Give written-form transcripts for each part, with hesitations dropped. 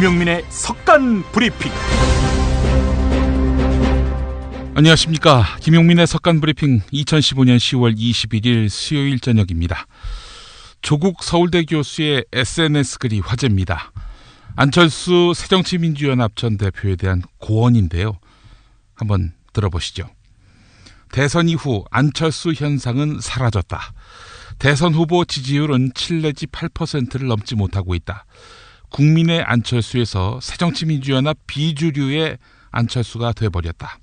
김용민의 석간 브리핑. 안녕하십니까. 김용민의 석간 브리핑 2015년 10월 21일 수요일 저녁입니다. 조국 서울대 교수의 SNS 글이 화제입니다. 안철수 새정치민주연합 전 대표에 대한 고언인데요. 한번 들어보시죠. 대선 이후 안철수 현상은 사라졌다. 대선 후보 지지율은 7 내지 8%를 넘지 못하고 있다. 국민의 안철수에서 새정치민주연합 비주류의 안철수가 돼버렸다.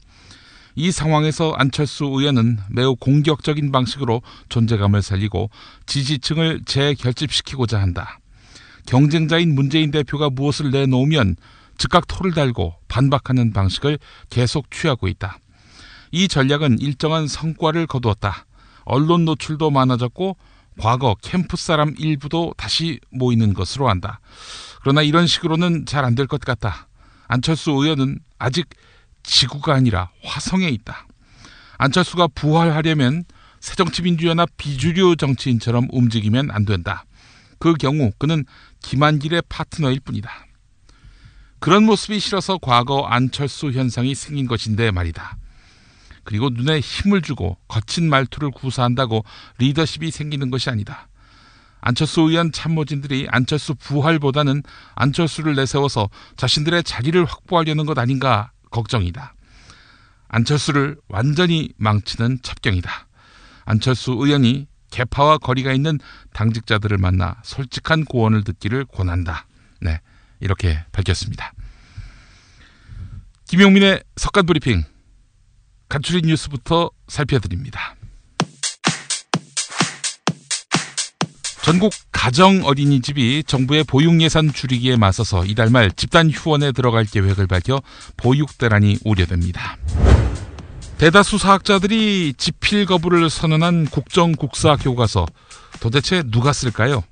이 상황에서 안철수 의원은 매우 공격적인 방식으로 존재감을 살리고 지지층을 재결집시키고자 한다. 경쟁자인 문재인 대표가 무엇을 내놓으면 즉각 토를 달고 반박하는 방식을 계속 취하고 있다. 이 전략은 일정한 성과를 거두었다. 언론 노출도 많아졌고 과거 캠프 사람 일부도 다시 모이는 것으로 한다. 그러나 이런 식으로는 잘 안 될 것 같다. 안철수 의원은 아직 지구가 아니라 화성에 있다. 안철수가 부활하려면 새정치민주연합 비주류 정치인처럼 움직이면 안 된다. 그 경우 그는 김한길의 파트너일 뿐이다. 그런 모습이 싫어서 과거 안철수 현상이 생긴 것인데 말이다. 그리고 눈에 힘을 주고 거친 말투를 구사한다고 리더십이 생기는 것이 아니다. 안철수 의원 참모진들이 안철수 부활보다는 안철수를 내세워서 자신들의 자리를 확보하려는 것 아닌가 걱정이다. 안철수를 완전히 망치는 첩경이다. 안철수 의원이 개파와 거리가 있는 당직자들을 만나 솔직한 고언을 듣기를 권한다. 네, 이렇게 밝혔습니다. 김용민의 석간 브리핑, 간추린 뉴스부터 살펴드립니다. 전국 가정 어린이집이 정부의 보육 예산 줄이기에 맞서서 이달 말 집단 휴원에 들어갈 계획을 밝혀 보육 대란이 우려됩니다. 대다수 사학자들이 집필 거부를 선언한 국정국사 교과서, 도대체 누가 쓸까요?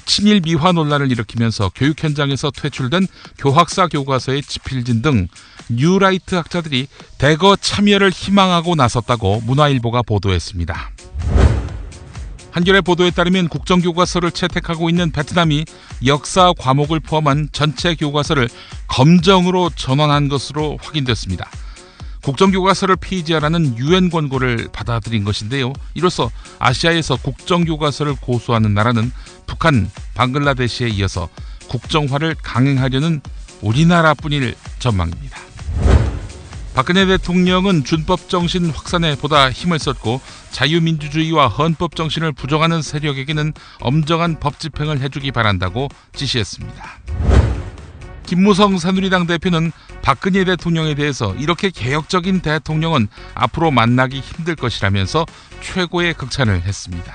친일 미화 논란을 일으키면서 교육 현장에서 퇴출된 교학사 교과서의 집필진 등 뉴라이트 학자들이 대거 참여를 희망하고 나섰다고 문화일보가 보도했습니다. 한겨레 보도에 따르면 국정교과서를 채택하고 있는 베트남이 역사 과목을 포함한 전체 교과서를 검정으로 전환한 것으로 확인됐습니다. 국정교과서를 폐지하라는 유엔 권고를 받아들인 것인데요. 이로써 아시아에서 국정교과서를 고수하는 나라는 북한, 방글라데시에 이어서 국정화를 강행하려는 우리나라뿐일 전망입니다. 박근혜 대통령은 준법 정신 확산에 보다 힘을 썼고 자유민주주의와 헌법 정신을 부정하는 세력에게는 엄정한 법 집행을 해주기 바란다고 지시했습니다. 김무성 새누리당 대표는 박근혜 대통령에 대해서 이렇게 개혁적인 대통령은 앞으로 만나기 힘들 것이라면서 최고의 극찬을 했습니다.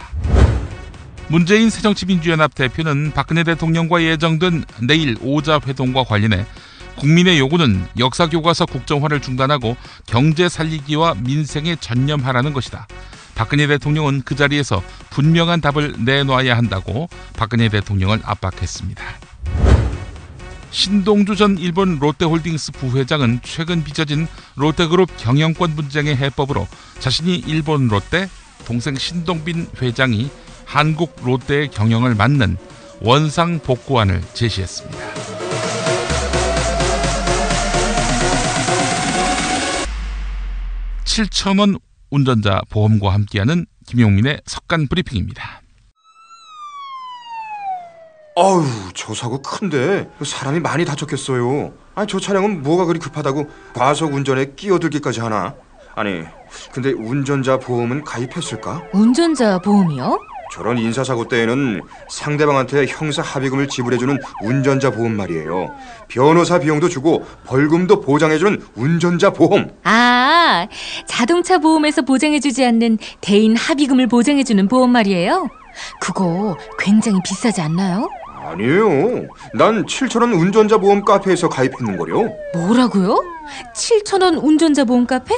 문재인 새정치민주연합 대표는 박근혜 대통령과 예정된 내일 5자 회동과 관련해 국민의 요구는 역사교과서 국정화를 중단하고 경제 살리기와 민생에 전념하라는 것이다. 박근혜 대통령은 그 자리에서 분명한 답을 내놔야 한다고 박근혜 대통령을 압박했습니다. 신동주 전 일본 롯데홀딩스 부회장은 최근 빚어진 롯데그룹 경영권 분쟁의 해법으로 자신이 일본 롯데, 동생 신동빈 회장이 한국 롯데의 경영을 맡는 원상 복구안을 제시했습니다. (7,000원) 운전자 보험과 함께하는 김용민의 석간 브리핑입니다. 아우, 저 사고 큰데 사람이 많이 다쳤겠어요. 아니, 저 차량은 뭐가 그리 급하다고 과속 운전에 끼어들기까지 하나? 아니, 근데 운전자 보험은 가입했을까? 운전자 보험이요? 저런 인사사고 때에는 상대방한테 형사 합의금을 지불해주는 운전자 보험 말이에요. 변호사 비용도 주고 벌금도 보장해주는 운전자 보험. 아, 자동차 보험에서 보장해주지 않는 대인 합의금을 보장해주는 보험 말이에요? 그거 굉장히 비싸지 않나요? 아니에요. 난 7,000원 운전자 보험 카페에서 가입했는걸요. 뭐라고요? 7,000원 운전자 보험 카페?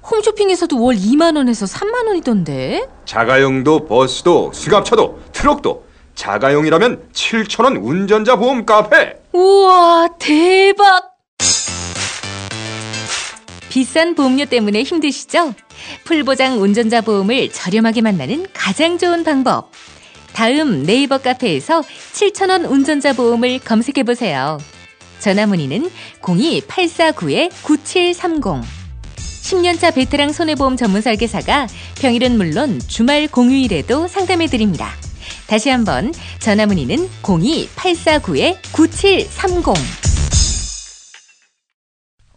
홈쇼핑에서도 월 2만 원에서 3만 원이던데. 자가용도 버스도 승합차도 트럭도 자가용이라면 7,000원 운전자 보험 카페. 우와, 대박. 비싼 보험료 때문에 힘드시죠? 풀보장 운전자 보험을 저렴하게 만나는 가장 좋은 방법. 다음 네이버 카페에서 7,000원 운전자 보험을 검색해보세요. 전화문의는 02-849-9730. 10년차 베테랑 손해보험 전문 설계사가 평일은 물론 주말 공휴일에도 상담해드립니다. 다시 한번 전화문의는 02-849-9730.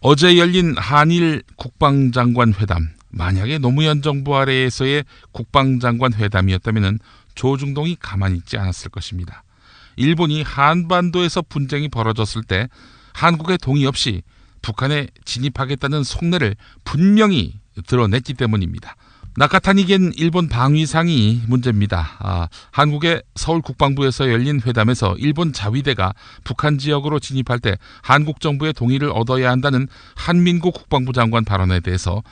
어제 열린 한일 국방장관 회담, 만약에 노무현 정부 아래에서의 국방장관 회담이었다면 조중동이 가만히 있지 않았을 것입니다. 일본이 한반도에서 분쟁이 벌어졌을 때 한국의 동의 없이 북한에 진입하겠다는 속내를 분명히 드러냈기 때문입니다. 나카타니겐 일본 방위상이 문제입니다. 한국의 서울 국방부에서 열린 회담에서 일본 자위대가 북한 지역으로 진입할 때 한국 정부의 동의를 얻어야 한다는 한민구 국방부 장관 발언에 대해서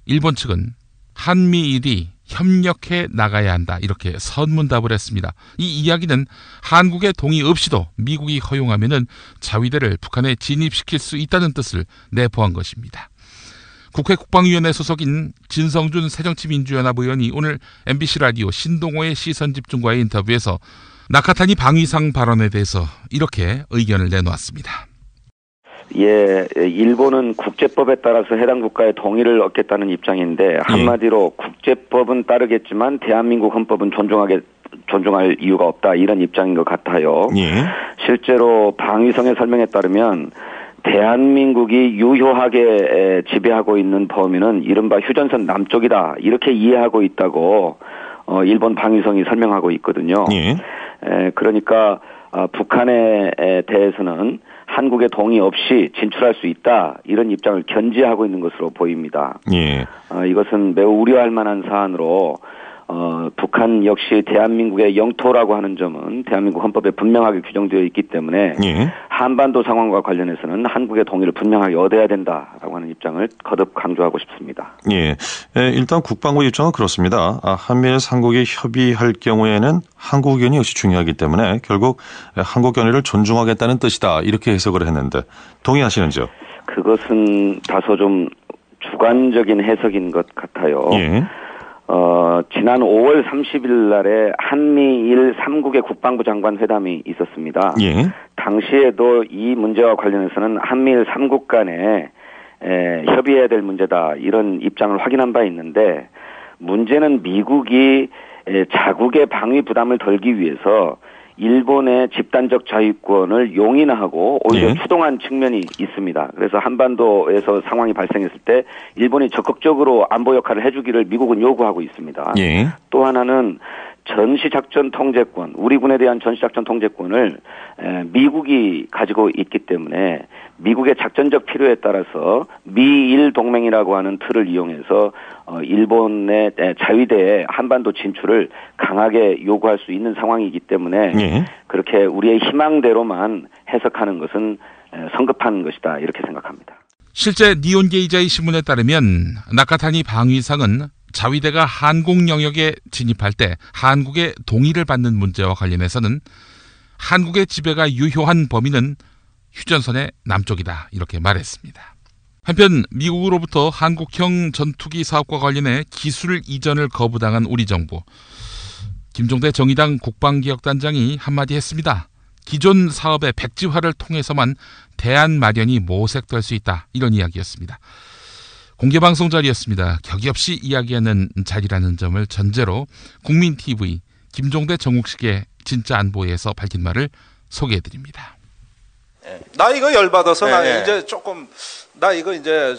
일본 측은 한미일이 협력해 나가야 한다, 이렇게 선문답을 했습니다. 이 이야기는 한국의 동의 없이도 미국이 허용하면은 자위대를 북한에 진입시킬 수 있다는 뜻을 내포한 것입니다. 국회 국방위원회 소속인 진성준 새정치민주연합 의원이 오늘 MBC 라디오 신동호의 시선집중과의 인터뷰에서 나카타니 방위상 발언에 대해서 이렇게 의견을 내놓았습니다. 예, 일본은 국제법에 따라서 해당 국가의 동의를 얻겠다는 입장인데 한마디로 국제법은 따르겠지만 대한민국 헌법은 존중할 이유가 없다, 이런 입장인 것 같아요. 예. 실제로 방위성의 설명에 따르면 대한민국이 유효하게 지배하고 있는 범위는 이른바 휴전선 남쪽이다, 이렇게 이해하고 있다고 일본 방위성이 설명하고 있거든요. 예. 그러니까 북한에 대해서는 한국의 동의 없이 진출할 수 있다, 이런 입장을 견지하고 있는 것으로 보입니다. 예. 이것은 매우 우려할 만한 사안으로 북한 역시 대한민국의 영토라고 하는 점은 대한민국 헌법에 분명하게 규정되어 있기 때문에 예. 한반도 상황과 관련해서는 한국의 동의를 분명하게 얻어야 된다라고 하는 입장을 거듭 강조하고 싶습니다. 예. 일단 국방부 입장은 그렇습니다. 한미일 3국이 협의할 경우에는 한국 의견이 역시 중요하기 때문에 결국 한국 견해를 존중하겠다는 뜻이다, 이렇게 해석을 했는데 동의하시는지요? 그것은 다소 좀 주관적인 해석인 것 같아요. 예. 지난 5월 30일 날에 한미일 3국의 국방부 장관 회담이 있었습니다. 예. 당시에도 이 문제와 관련해서는 한미일 3국 간에 협의해야 될 문제다, 이런 입장을 확인한 바 있는데, 문제는 미국이 자국의 방위 부담을 덜기 위해서 일본의 집단적 자위권을 용인하고 오히려 추동한 측면이 있습니다. 그래서 한반도에서 상황이 발생했을 때 일본이 적극적으로 안보 역할을 해주기를 미국은 요구하고 있습니다. 예. 또 하나는 전시작전 통제권, 우리 군에 대한 전시작전 통제권을 미국이 가지고 있기 때문에 미국의 작전적 필요에 따라서 미일 동맹이라고 하는 틀을 이용해서 일본의 자위대의 한반도 진출을 강하게 요구할 수 있는 상황이기 때문에 그렇게 우리의 희망대로만 해석하는 것은 성급한 것이다, 이렇게 생각합니다. 실제 니온게이자이 신문에 따르면 나카타니 방위상은 자위대가 한국 영역에 진입할 때 한국의 동의를 받는 문제와 관련해서는 한국의 지배가 유효한 범위는 휴전선의 남쪽이다, 이렇게 말했습니다. 한편 미국으로부터 한국형 전투기 사업과 관련해 기술 이전을 거부당한 우리 정부, 김종대 정의당 국방기획단장이 한마디 했습니다. 기존 사업의 백지화를 통해서만 대안 마련이 모색될 수 있다, 이런 이야기였습니다. 공개방송 자리였습니다. 격이 없이 이야기하는 자리라는 점을 전제로 국민TV 김종대 정욱식의 진짜 안보에서 밝힌 말을 소개해드립니다. 나 이거 열받아서 나 이제 조금 나 이거 이제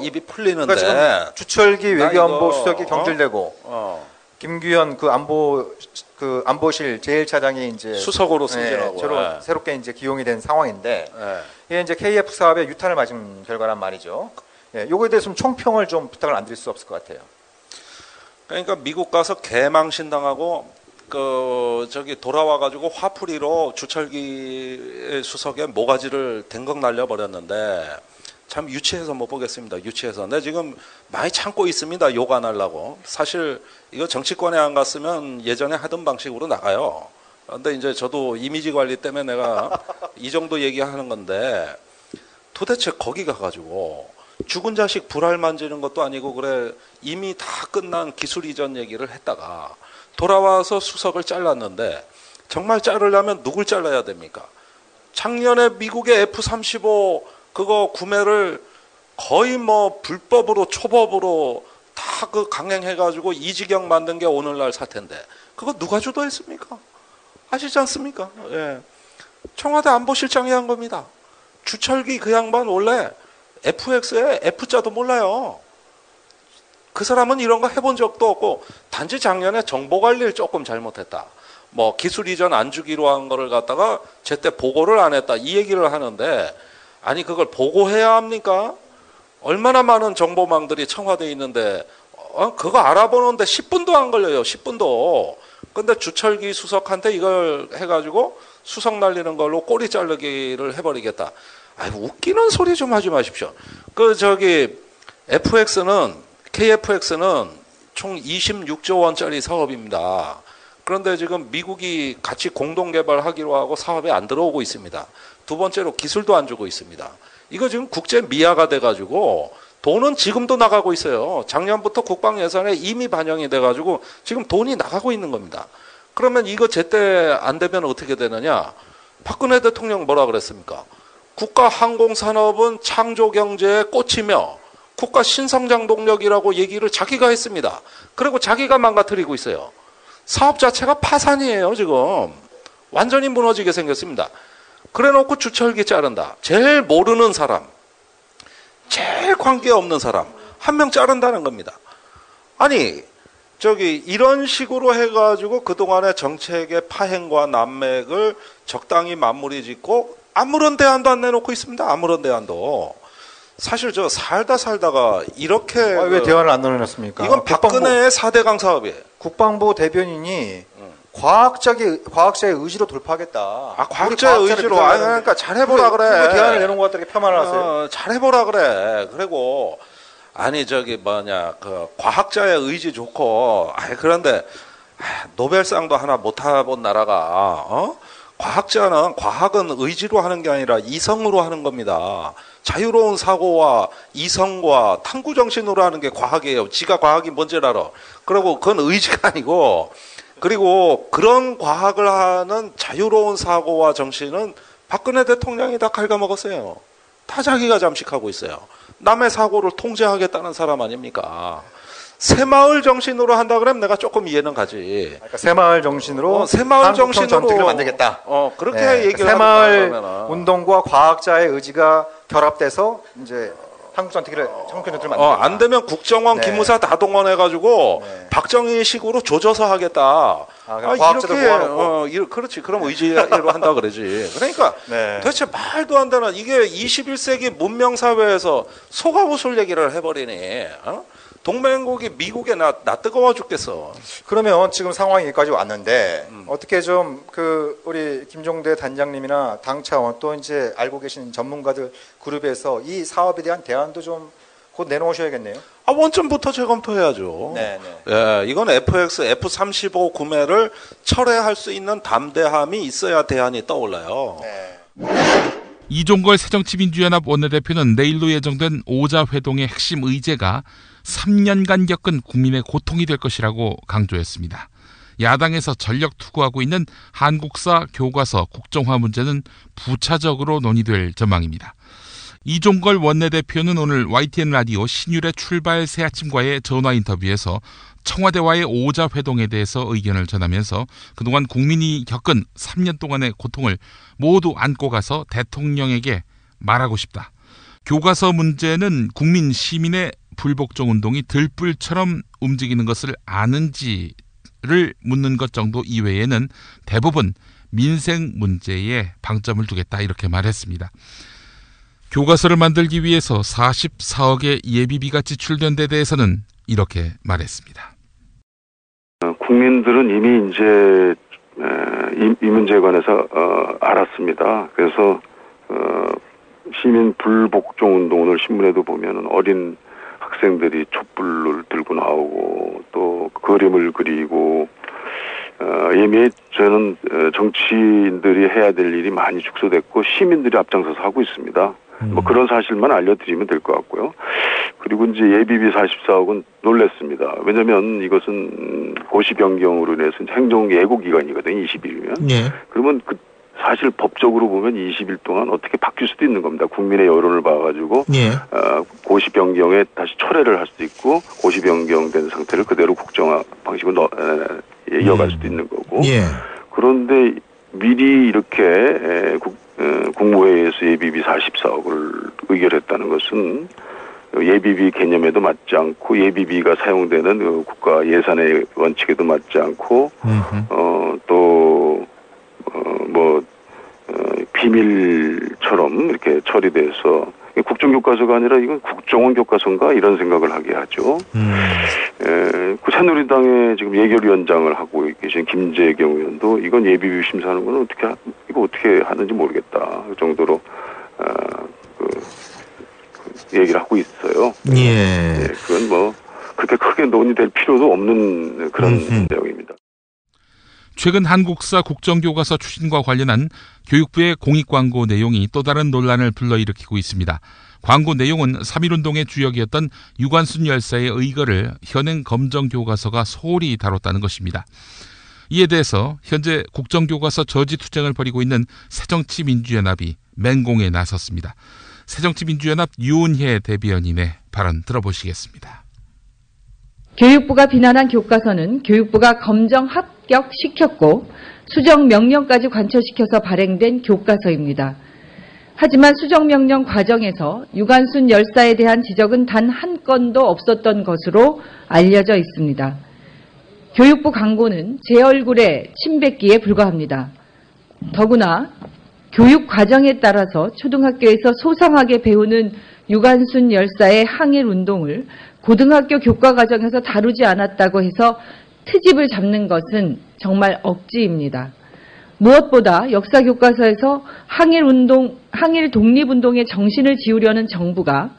입이 풀리는데. 그러니까 지금 주철기 외교안보 수석이 경질되고 김규현 그 안보실 제일차장이 이제 수석으로 승진하고 새롭게 이제 기용이 된 상황인데 이게 이제 KF 사업에 유탄을 맞은 결과란 말이죠. 요거에 대해서 좀 총평을 좀 부탁을 안 드릴 수 없을 것 같아요. 그러니까 미국 가서 개망신 당하고 돌아와가지고 화풀이로 주철기 수석의 모가지를 댕강 날려버렸는데 참 유치해서 못 보겠습니다. 유치해서. 내 지금 많이 참고 있습니다. 욕 안 하려고. 사실 이거 정치권에 안 갔으면 예전에 하던 방식으로 나가요. 그런데 이제 저도 이미지 관리 때문에 내가 이 정도 얘기하는 건데 도대체 거기 가가지고 죽은 자식 불알 만지는 것도 아니고 그래 이미 다 끝난 기술 이전 얘기를 했다가 돌아와서 수석을 잘랐는데 정말 자르려면 누굴 잘라야 됩니까? 작년에 미국의 F-35 그거 구매를 거의 뭐 불법으로 초법으로 다 그 강행해가지고 이 지경 만든 게 오늘날 사태인데 그거 누가 주도했습니까? 아시지 않습니까? 예. 청와대 안보실장이 한 겁니다. 주철기 그 양반 원래 FX에 F자도 몰라요. 그 사람은 이런 거 해본 적도 없고 단지 작년에 정보 관리를 조금 잘못했다. 뭐 기술 이전 안 주기로 한 거를 갖다가 제때 보고를 안 했다. 이 얘기를 하는데 아니 그걸 보고해야 합니까? 얼마나 많은 정보망들이 청와대에 있는데 그거 알아보는데 10분도 안 걸려요. 10분도. 근데 주철기 수석한테 이걸 해가지고 수석 날리는 걸로 꼬리 자르기를 해버리겠다. 아이 웃기는 소리 좀 하지 마십시오. KFX는 총 26조 원짜리 사업입니다. 그런데 지금 미국이 같이 공동 개발하기로 하고 사업에 안 들어오고 있습니다. 두 번째로 기술도 안 주고 있습니다. 이거 지금 국제 미아가 돼가지고 돈은 지금도 나가고 있어요. 작년부터 국방 예산에 이미 반영이 돼가지고 지금 돈이 나가고 있는 겁니다. 그러면 이거 제때 안 되면 어떻게 되느냐? 박근혜 대통령 뭐라 그랬습니까? 국가 항공산업은 창조 경제의 꽃이며 국가 신성장 동력이라고 얘기를 자기가 했습니다. 그리고 자기가 망가뜨리고 있어요. 사업 자체가 파산이에요, 지금. 완전히 무너지게 생겼습니다. 그래 놓고 주철기 자른다. 제일 모르는 사람, 제일 관계없는 사람, 한 명 자른다는 겁니다. 아니, 이런 식으로 해가지고 그동안의 정책의 파행과 난맥을 적당히 마무리 짓고 아무런 대안도 안 내놓고 있습니다. 아무런 대안도. 사실 살다가 이렇게. 왜 대안을 안 내놨습니까? 이건 박근혜의 4대강 사업이에요. 국방부 대변인이 과학자의 의지로 돌파하겠다. 과학자의 의지로. 그러니까 잘해보라 그래. 대안을 내놓은 것 같다 이렇게 폄하를 하세요. 잘해보라 그래. 그리고 과학자의 의지 좋고. 그런데 노벨상도 하나 못 타본 나라가 과학은 의지로 하는 게 아니라 이성으로 하는 겁니다. 자유로운 사고와 이성과 탐구 정신으로 하는 게 과학이에요. 지가 과학이 뭔지 알아. 그리고 그건 의지가 아니고. 그리고 그런 과학을 하는 자유로운 사고와 정신은 박근혜 대통령이 다 갉아먹었어요. 다 자기가 잠식하고 있어요. 남의 사고를 통제하겠다는 사람 아닙니까? 새마을 정신으로 한다 그러면 내가 조금 이해는 가지. 그러니까 새마을 정신으로 새마을 정신으로 전투기를 만들겠다. 그렇게 얘기를 새마을 운동과 과학자의 의지가 결합돼서 이제 한국 전투기를 만들겠다. 안 되면 국정원 기무사 다 동원해가지고 박정희식으로 조져서 하겠다. 과학자들 모아놓고. 그렇지. 그럼 의지로 한다 그러지. 그러니까 도대체 말도 안 되는 이게 21세기 문명 사회에서 속아웃을 얘기를 해버리니. 동맹국이 미국에 나 뜨거워 죽겠어. 그러면 지금 상황이 여기까지 왔는데 어떻게 좀 우리 김종대 단장님이나 당 차원 또 이제 알고 계신 전문가들 그룹에서 이 사업에 대한 대안도 좀 곧 내놓으셔야겠네요. 원점부터 재검토해야죠. 이건 F-35 구매를 철회할 수 있는 담대함이 있어야 대안이 떠올라요. 이종걸 새정치민주연합 원내대표는 내일로 예정된 5자 회동의 핵심 의제가 3년간 겪은 국민의 고통이 될 것이라고 강조했습니다. 야당에서 전력 투구하고 있는 한국사 교과서 국정화 문제는 부차적으로 논의될 전망입니다. 이종걸 원내대표는 오늘 YTN 라디오 신율의 출발 새아침과의 전화 인터뷰에서 청와대와의 5자 회동에 대해서 의견을 전하면서 그동안 국민이 겪은 3년 동안의 고통을 모두 안고 가서 대통령에게 말하고 싶다. 교과서 문제는 국민 시민의 불복종 운동이 들불처럼 움직이는 것을 아는지를 묻는 것 정도 이외에는 대부분 민생 문제에 방점을 두겠다 이렇게 말했습니다. 교과서를 만들기 위해서 44억의 예비비가 지출된 데 대해서는 이렇게 말했습니다. 국민들은 이미 이제 이 문제에 관해서 알았습니다. 그래서 시민 불복종 운동 오늘 신문에도 보면은 어린 학생들이 촛불을 들고 나오고 또 그림을 그리고 이미 저는 정치인들이 해야 될 일이 많이 축소됐고 시민들이 앞장서서 하고 있습니다. 뭐 그런 사실만 알려드리면 될 것 같고요. 그리고 이제 예비비 44억은 놀랐습니다. 왜냐면 이것은 고시 변경으로 인해서 행정 예고 기간이거든요. 20일이면. 그러면 사실 법적으로 보면 20일 동안 어떻게 바뀔 수도 있는 겁니다. 국민의 여론을 봐가지고 예. 고시 변경에 다시 철회를 할 수도 있고 고시 변경된 상태를 그대로 국정화 방식으로 이어갈 수도 있는 거고. 예. 그런데 미리 이렇게 국무회의에서 예비비 44억을 의결했다는 것은 예비비 개념에도 맞지 않고 예비비가 사용되는 국가 예산의 원칙에도 맞지 않고 비밀처럼 이렇게 처리돼서 국정교과서가 아니라 이건 국정원 교과서인가 이런 생각을 하게 하죠. 그 새누리당의 지금 예결위원장을 하고 계신 김재경 의원도 이건 예비비 심사하는 건 이거 어떻게 하는지 모르겠다 그 정도로 얘기를 하고 있어요. 예. 그건 뭐 그렇게 크게 논의될 필요도 없는 그런 내용입니다. 최근 한국사 국정교과서 추진과 관련한 교육부의 공익광고 내용이 또 다른 논란을 불러일으키고 있습니다. 광고 내용은 3.1운동의 주역이었던 유관순 열사의 의거를 현행 검정교과서가 소홀히 다뤘다는 것입니다. 이에 대해서 현재 국정교과서 저지 투쟁을 벌이고 있는 새정치민주연합이 맹공에 나섰습니다. 새정치민주연합 유은혜 대변인의 발언 들어보시겠습니다. 교육부가 비난한 교과서는 교육부가 검정 합격시켰고 수정 명령까지 관철시켜서 발행된 교과서입니다. 하지만 수정 명령 과정에서 유관순 열사에 대한 지적은 단 한 건도 없었던 것으로 알려져 있습니다. 교육부 광고는 제 얼굴에 침 뱉기에 불과합니다. 더구나 교육 과정에 따라서 초등학교에서 소상하게 배우는 유관순 열사의 항일 운동을 고등학교 교과 과정에서 다루지 않았다고 해서 트집을 잡는 것은 정말 억지입니다. 무엇보다 역사 교과서에서 항일 독립운동의 정신을 지우려는 정부가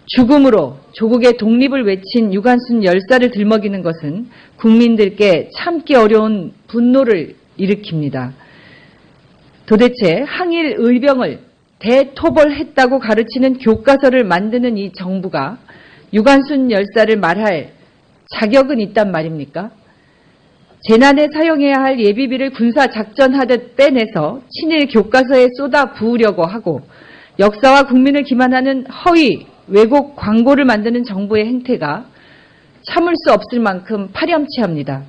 죽음으로 조국의 독립을 외친 유관순 열사를 들먹이는 것은 국민들께 참기 어려운 분노를 일으킵니다. 도대체 항일 의병을 대토벌했다고 가르치는 교과서를 만드는 이 정부가 유관순 열사를 말할 자격은 있단 말입니까? 재난에 사용해야 할 예비비를 군사작전하듯 빼내서 친일 교과서에 쏟아 부으려고 하고 역사와 국민을 기만하는 허위 왜곡 광고를 만드는 정부의 행태가 참을 수 없을 만큼 파렴치합니다.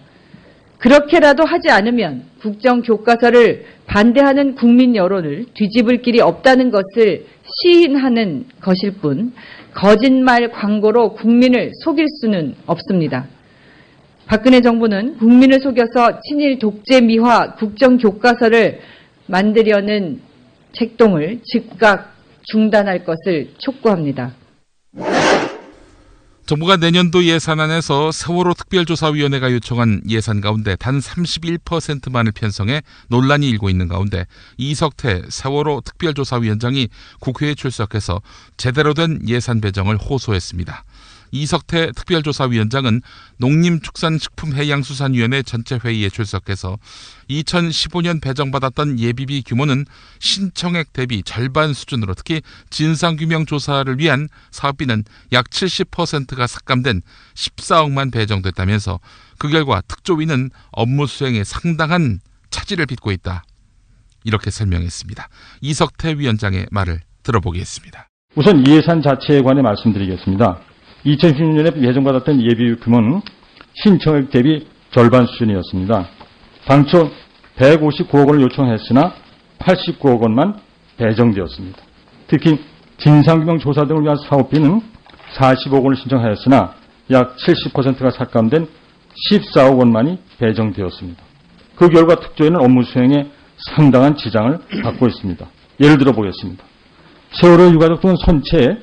그렇게라도 하지 않으면 국정교과서를 반대하는 국민 여론을 뒤집을 길이 없다는 것을 시인하는 것일 뿐 거짓말 광고로 국민을 속일 수는 없습니다. 박근혜 정부는 국민을 속여서 친일 독재 미화 국정교과서를 만들려는 책동을 즉각 중단할 것을 촉구합니다. 정부가 내년도 예산안에서 세월호 특별조사위원회가 요청한 예산 가운데 단 31%만을 편성해 논란이 일고 있는 가운데 이석태 세월호 특별조사위원장이 국회에 출석해서 제대로 된 예산 배정을 호소했습니다. 이석태 특별조사위원장은 농림축산식품해양수산위원회 전체 회의에 출석해서 2015년 배정받았던 예비비 규모는 신청액 대비 절반 수준으로 특히 진상규명 조사를 위한 사업비는 약 70%가 삭감된 14억만 배정됐다면서 그 결과 특조위는 업무 수행에 상당한 차질을 빚고 있다. 이렇게 설명했습니다. 이석태 위원장의 말을 들어보겠습니다. 우선 예산 자체에 관해 말씀드리겠습니다. 2016년에 예정받았던 예비 규모는 신청액 대비 절반 수준이었습니다. 당초 159억 원을 요청했으나 89억 원만 배정되었습니다. 특히 진상규명 조사 등을 위한 사업비는 40억 원을 신청하였으나 약 70%가 삭감된 14억 원만이 배정되었습니다. 그 결과 특조위는 업무 수행에 상당한 지장을 받고 있습니다. 예를 들어 보겠습니다. 세월호 유가족 등 선체에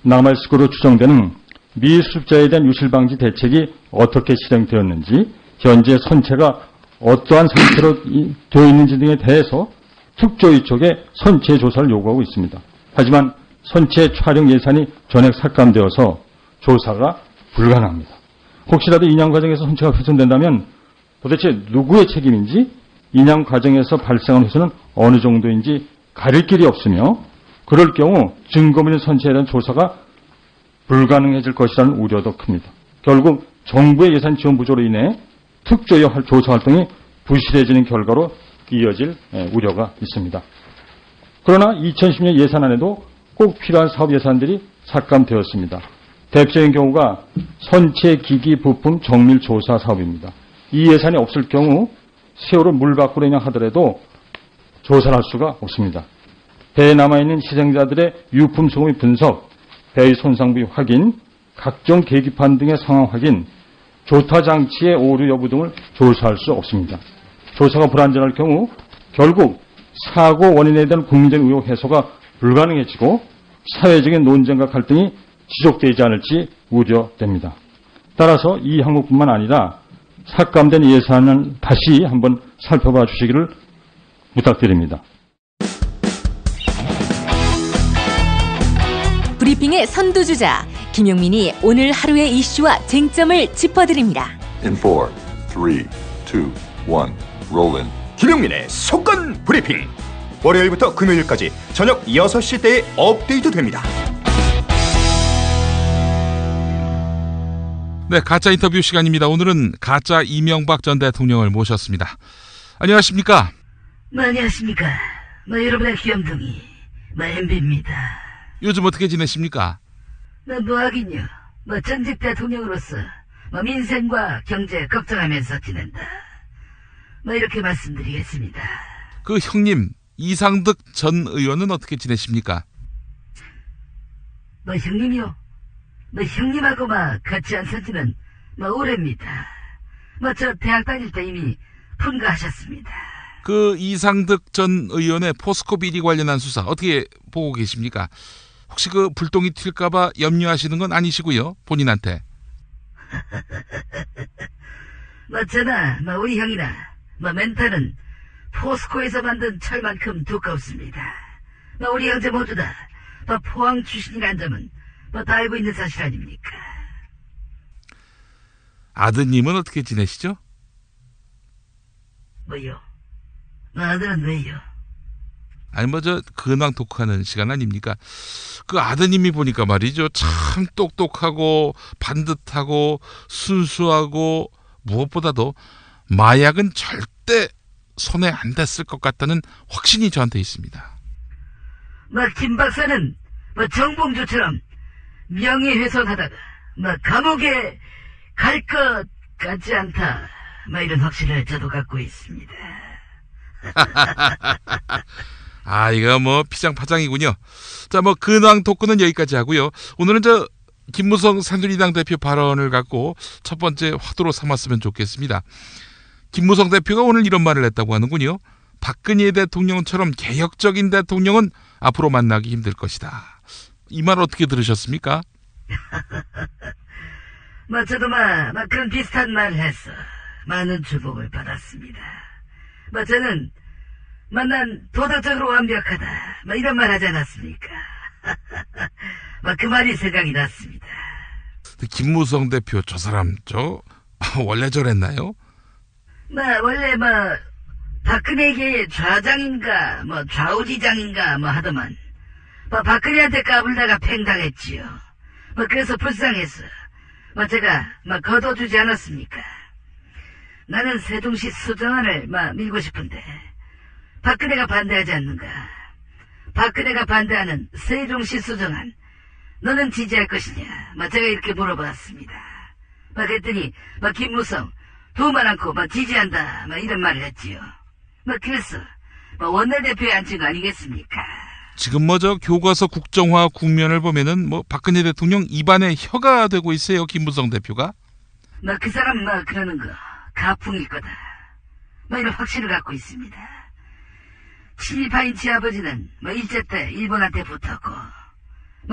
남아있을 것으로 추정되는 미수습자에 대한 유실방지 대책이 어떻게 실행되었는지, 현재 선체가 어떠한 상태로 되어 있는지 등에 대해서 특조위 쪽에 선체 조사를 요구하고 있습니다. 하지만 선체 촬영 예산이 전액 삭감되어서 조사가 불가능합니다. 혹시라도 인양 과정에서 선체가 훼손된다면 도대체 누구의 책임인지, 인양 과정에서 발생한 훼손은 어느 정도인지 가릴 길이 없으며 그럴 경우 증거물 있는 선체에 대한 조사가 불가능해질 것이라는 우려도 큽니다. 결국 정부의 예산 지원 부족으로 인해 특조위 조사 활동이 부실해지는 결과로 이어질 우려가 있습니다. 그러나 2010년 예산안에도 꼭 필요한 사업 예산들이 삭감되었습니다. 대표적인 경우가 선체 기기 부품 정밀 조사 사업입니다. 이 예산이 없을 경우 세월호 물 밖으로 인양하더라도 조사를 할 수가 없습니다. 배에 남아있는 희생자들의 유품 소금의 분석, 배의 손상 부위 확인, 각종 계기판 등의 상황 확인, 조타 장치의 오류 여부 등을 조사할 수 없습니다. 조사가 불완전할 경우 결국 사고 원인에 대한 국민적인 의혹 해소가 불가능해지고 사회적인 논쟁과 갈등이 지속되지 않을지 우려됩니다. 따라서 이 항목뿐만 아니라 삭감된 예산을 다시 한번 살펴봐 주시기를 부탁드립니다. 브리핑의 선두주자 김용민이 오늘 하루의 이슈와 쟁점을 짚어드립니다. In 4, 3, 2, 1, roll in. 김용민의 속건 브리핑. 월요일부터 금요일까지 저녁 6시 때에 업데이트됩니다. 네, 가짜 인터뷰 시간입니다. 오늘은 가짜 이명박 전 대통령을 모셨습니다. 안녕하십니까? 안녕하십니까? 여러분의 귀염둥이 MB입니다. 요즘 어떻게 지내십니까? 뭐하긴요. 전직 대통령으로서 민생과 경제 걱정하면서 지낸다. 이렇게 말씀드리겠습니다. 그 형님 이상득 전 의원은 어떻게 지내십니까? 형님이요? 형님하고 같이 안 산지는 오래입니다. 저 대학 다닐 때 이미 분가하셨습니다. 그 이상득 전 의원의 포스코 비리 관련한 수사 어떻게 보고 계십니까? 혹시 그 불똥이 튈까봐 염려하시는 건 아니시고요, 본인한테. 저나 우리 형이나 멘탈은 포스코에서 만든 철만큼 두껍습니다. 우리 형제 모두 다 포항 출신이라는 점은 다 알고 있는 사실 아닙니까? 아드님은 어떻게 지내시죠? 뭐요? 아들은 왜요? 아니 근황 토크하는 시간 아닙니까? 그 아드님이 보니까 말이죠, 참 똑똑하고 반듯하고 순수하고 무엇보다도 마약은 절대 손에 안 댔을 것 같다는 확신이 저한테 있습니다. 김 박사는 정봉주처럼 명예훼손하다가 감옥에 갈 것 같지 않다. 이런 확신을 저도 갖고 있습니다. 아, 이거 피장파장이군요. 자, 근황 토크는 여기까지 하고요. 오늘은 김무성 새누리당 대표 발언을 갖고 첫 번째 화두로 삼았으면 좋겠습니다. 김무성 대표가 오늘 이런 말을 했다고 하는군요. 박근혜 대통령처럼 개혁적인 대통령은 앞으로 만나기 힘들 것이다. 이 말 어떻게 들으셨습니까? 저도 그런 비슷한 말을 했어. 많은 주목을 받았습니다. 저는 난 도덕적으로 완벽하다. 이런 말 하지 않았습니까? 그 말이 생각이 났습니다. 김무성 대표 저 사람 원래 저랬나요? 원래 박근혜계의 좌장인가 좌우지장인가 하더만 박근혜한테 까불다가 팽당했지요. 그래서 불쌍해서 제가 걷어주지 않았습니까? 나는 세종시 수정안을 밀고 싶은데 박근혜가 반대하지 않는가? 박근혜가 반대하는 세종시 수정안 너는 지지할 것이냐? 제가 이렇게 물어봤습니다. 그랬더니 김무성 두말 않고 지지한다 이런 말을 했지요. 그래서 원내대표에 앉힌 거 아니겠습니까? 지금 교과서 국정화 국면을 보면은 박근혜 대통령 입안에 혀가 되고 있어요, 김무성 대표가. 그 사람 그러는 거 가풍일 거다. 이런 확신을 갖고 있습니다. 친일파인 지 아버지는 일제 때 일본한테 붙었고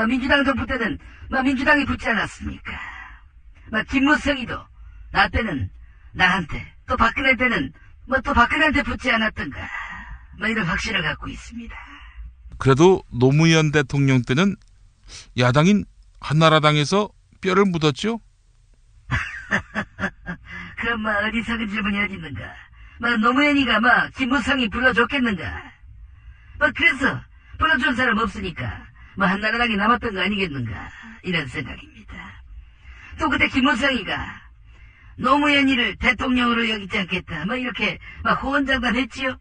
민주당 정부 때는 민주당이 붙지 않았습니까? 김무성이도 나 때는 나한테 또 박근혜 때는 또 박근혜한테 붙지 않았던가 이런 확신을 갖고 있습니다. 그래도 노무현 대통령 때는 야당인 한나라당에서 뼈를 묻었죠? 그럼 어리석은 질문이 어디 있는가? 노무현이가 김무성이 불러줬겠는가? 그래서 불러준 사람 없으니까 한나라당이 남았던 거 아니겠는가? 이런 생각입니다. 또 그때 김무성이가 노무현이를 대통령으로 여기지 않겠다 이렇게 호언장담했지요?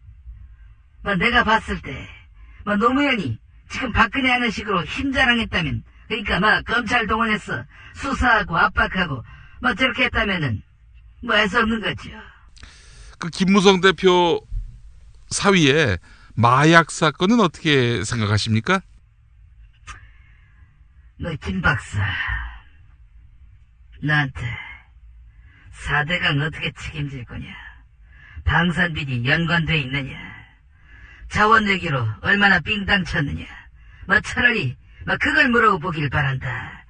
내가 봤을 때 노무현이 지금 박근혜 하는 식으로 힘자랑했다면, 그러니까 검찰 동원해서 수사하고 압박하고 저렇게 했다면은 할 수 없는 거죠. 그 김무성 대표 사위의 마약 사건은 어떻게 생각하십니까? 김 박사, 나한테 4대강 어떻게 책임질 거냐? 방산비리 연관돼 있느냐? 자원외교로 얼마나 삥땅 쳤느냐? 차라리 그걸 물어보길 바란다.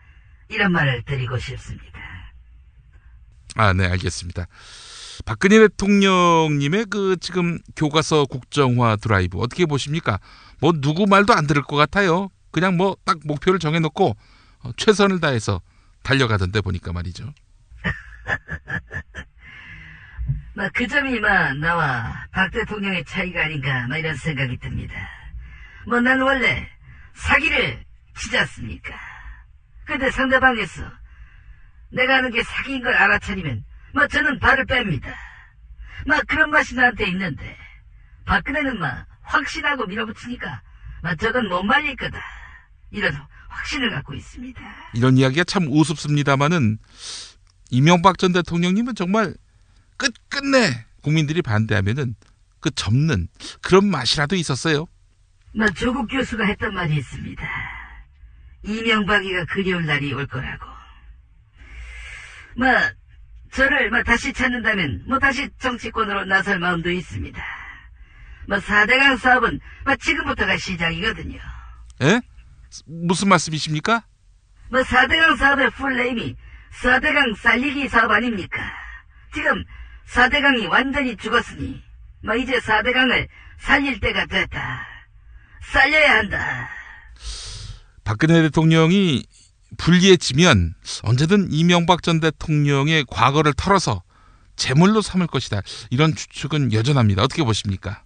이런 말을 드리고 싶습니다. 네, 알겠습니다. 박근혜 대통령님의 지금 교과서 국정화 드라이브 어떻게 보십니까? 누구 말도 안 들을 것 같아요. 그냥 딱 목표를 정해놓고 최선을 다해서 달려가던데 보니까 말이죠. 그 점이 나와 박 대통령의 차이가 아닌가 이런 생각이 듭니다. 난 원래 사기를 치지 않습니까? 근데 상대방에서 내가 하는 게 사기인 걸 알아차리면 저는 발을 뺍니다. 그런 맛이 나한테 있는데 박근혜는 확신하고 밀어붙이니까 저건 못 말릴 거다, 이런 확신을 갖고 있습니다. 이런 이야기가 참 우습습니다마는 이명박 전 대통령님은 정말 끝끝내 국민들이 반대하면은 접는 그런 맛이라도 있었어요. 조국 교수가 했던 말이 있습니다. 이명박이가 그리울 날이 올 거라고. 저를 다시 찾는다면 다시 정치권으로 나설 마음도 있습니다. 4대강 사업은 지금부터가 시작이거든요. 예? 무슨 말씀이십니까? 4대강 사업의 풀네임이 4대강 살리기 사업 아닙니까? 지금 4대강이 완전히 죽었으니 이제 4대강을 살릴 때가 됐다. 살려야 한다. 박근혜 대통령이 불리해지면 언제든 이명박 전 대통령의 과거를 털어서 제물로 삼을 것이다. 이런 추측은 여전합니다. 어떻게 보십니까?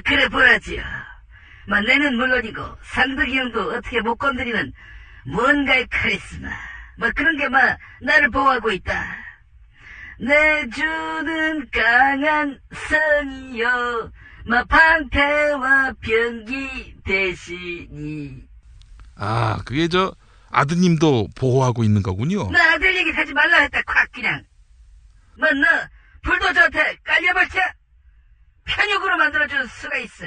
그래 보라지요. 내는 물론이고 상덕이 형도 어떻게 못 건드리는 뭔가의 카리스마. 그런 게 나를 보호하고 있다. 내주는 강한 성이여, 방패와 병기 대신이. 그게 아드님도 보호하고 있는 거군요. 나 아들 얘기 하지 말라 했다, 콱 그냥. 너 불도저한테 깔려버텨 편육으로 만들어줄 수가 있어.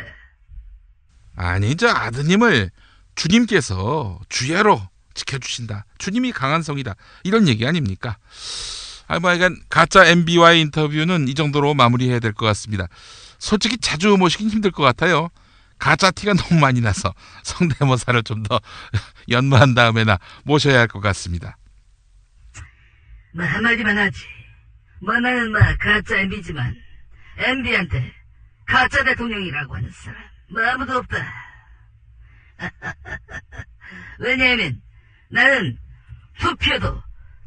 아니, 아드님을 주님께서 주야로 지켜주신다. 주님이 강한 성이다. 이런 얘기 아닙니까? 하여간 가짜 MB와의 인터뷰는 이 정도로 마무리해야 될 것 같습니다. 솔직히 자주 모시긴 힘들 것 같아요. 가짜 티가 너무 많이 나서 성대모사를 좀 더 연마한 다음에나 모셔야 할 것 같습니다. 한마디만 하지. 나는 가짜 MB지만 MB한테 가짜 대통령이라고 하는 사람 아무도 없다. 왜냐하면 나는 투표도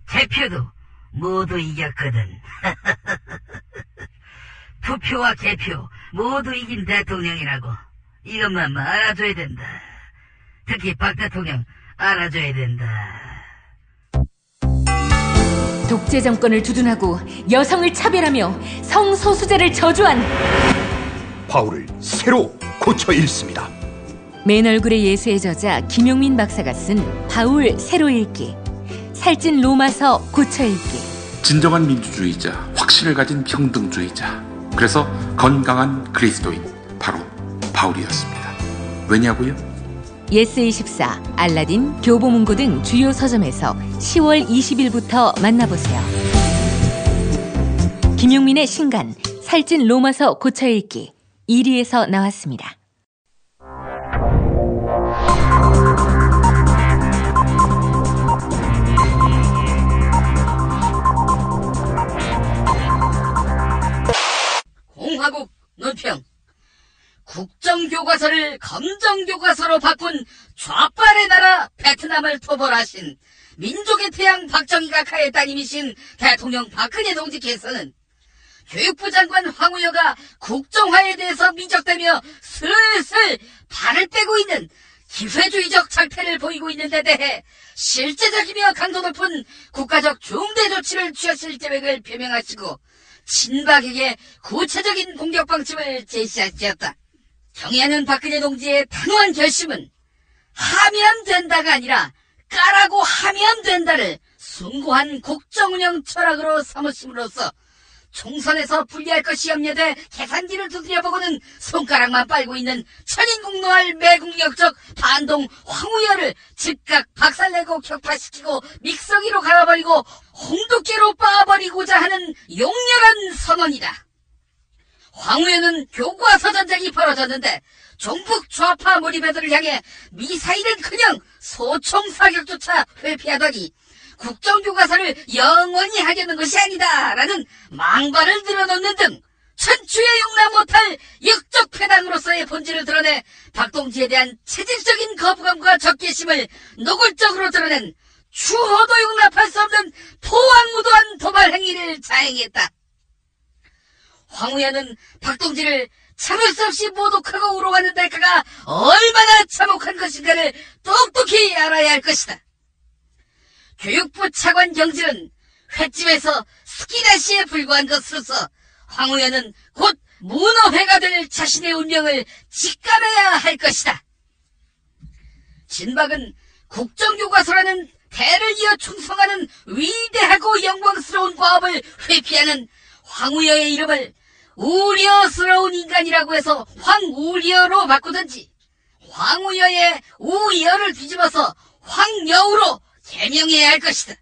개표도 모두 이겼거든. 투표와 개표 모두 이긴 대통령이라고. 이것만 알아줘야 된다. 특히 박 대통령 알아줘야 된다. 독재 정권을 두둔하고 여성을 차별하며 성소수자를 저주한 바울을 새로 고쳐 읽습니다. 맨 얼굴의 예수의 저자 김용민 박사가 쓴 바울 새로 읽기, 살찐 로마서 고쳐 읽기. 진정한 민주주의자, 확신을 가진 평등주의자, 그래서 건강한 그리스도인, 바로 바울이었습니다. 왜냐고요? 예스24, 알라딘, 교보문고 등 주요 서점에서 10월 20일부터 만나보세요. 김용민의 신간 살찐 로마서 고쳐 읽기 1위에서 나왔습니다. 공화국 논평. 국정교과서를 검정교과서로 바꾼 좌빨의 나라 베트남을 토벌하신 민족의 태양 박정희가 가의 따님이신 대통령 박근혜 동지께서는 교육부 장관 황우여가 국정화에 대해서 미적대며 슬슬 발을 떼고 있는 기회주의적 작태를 보이고 있는 데 대해 실제적이며 강도 높은 국가적 중대 조치를 취하실 계획을 표명하시고 친박에게 구체적인 공격 방침을 제시하였다. 경애하는 박근혜 동지의 단호한 결심은 하면 된다가 아니라 까라고 하면 된다를 숭고한 국정운영 철학으로 삼으심으로써 총선에서 불리할 것이 염려돼 계산기를 두드려보고는 손가락만 빨고 있는 천인국노할 매국역적 반동 황우여를 즉각 박살내고 격파시키고 믹서기로 갈아버리고 홍두깨로 빻아버리고자 하는 용렬한 선언이다. 황우여는 교과서 전쟁이 벌어졌는데 종북 좌파 몰입애들을 향해 미사일은커녕 소총 사격조차 회피하더니 국정교과서를 영원히 하려는 것이 아니다라는 망발을 늘어놓는 등 천추에 용납 못할 역적 패당으로서의 본질을 드러내 박동지에 대한 체질적인 거부감과 적개심을 노골적으로 드러낸 추호도 용납할 수 없는 포악무도한 도발 행위를 자행했다. 황우여는 박동지를 참을 수 없이 모독하고 우롱하는 대가가 얼마나 참혹한 것인가를 똑똑히 알아야 할 것이다. 교육부 차관 경질은 횟집에서 스키다시에 불과한 것으로서 황우여는 곧 문어회가 될 자신의 운명을 직감해야 할 것이다. 진박은 국정교과서라는 대를 이어 충성하는 위대하고 영광스러운 과업을 회피하는 황우여의 이름을 우려스러운 인간이라고 해서 황우려로 바꾸든지 황우여의 우여를 뒤집어서 황여우로 개명해야 할 것이다.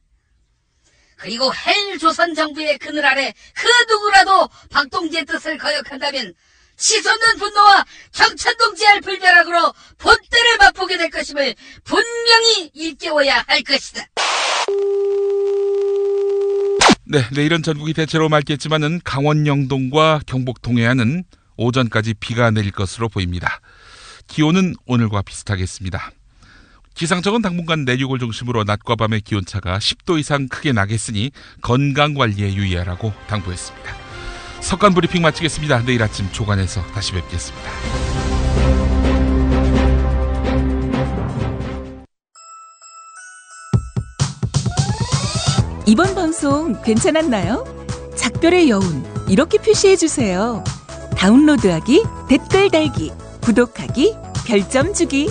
그리고 헬조선 정부의 그늘 아래 그 누구라도 박동지의 뜻을 거역한다면 치솟는 분노와 경천동지할 불벼락으로 본때를 맛보게 될 것임을 분명히 일깨워야 할 것이다. 네, 내일은 전국이 대체로 맑겠지만은 강원 영동과 경북 동해안은 오전까지 비가 내릴 것으로 보입니다. 기온은 오늘과 비슷하겠습니다. 기상청은 당분간 내륙을 중심으로 낮과 밤의 기온차가 10도 이상 크게 나겠으니 건강관리에 유의하라고 당부했습니다. 석간 브리핑 마치겠습니다. 내일 아침 조간에서 다시 뵙겠습니다. 이번 방송 괜찮았나요? 작별의 여운 이렇게 표시해주세요. 다운로드하기, 댓글 달기, 구독하기, 별점 주기.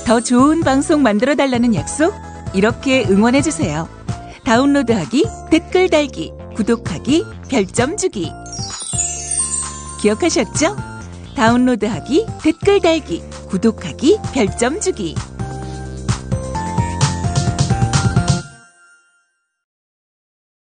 더 좋은 방송 만들어달라는 약속 이렇게 응원해주세요. 다운로드하기, 댓글 달기, 구독하기, 별점 주기. 기억하셨죠? 다운로드하기, 댓글 달기, 구독하기, 별점 주기.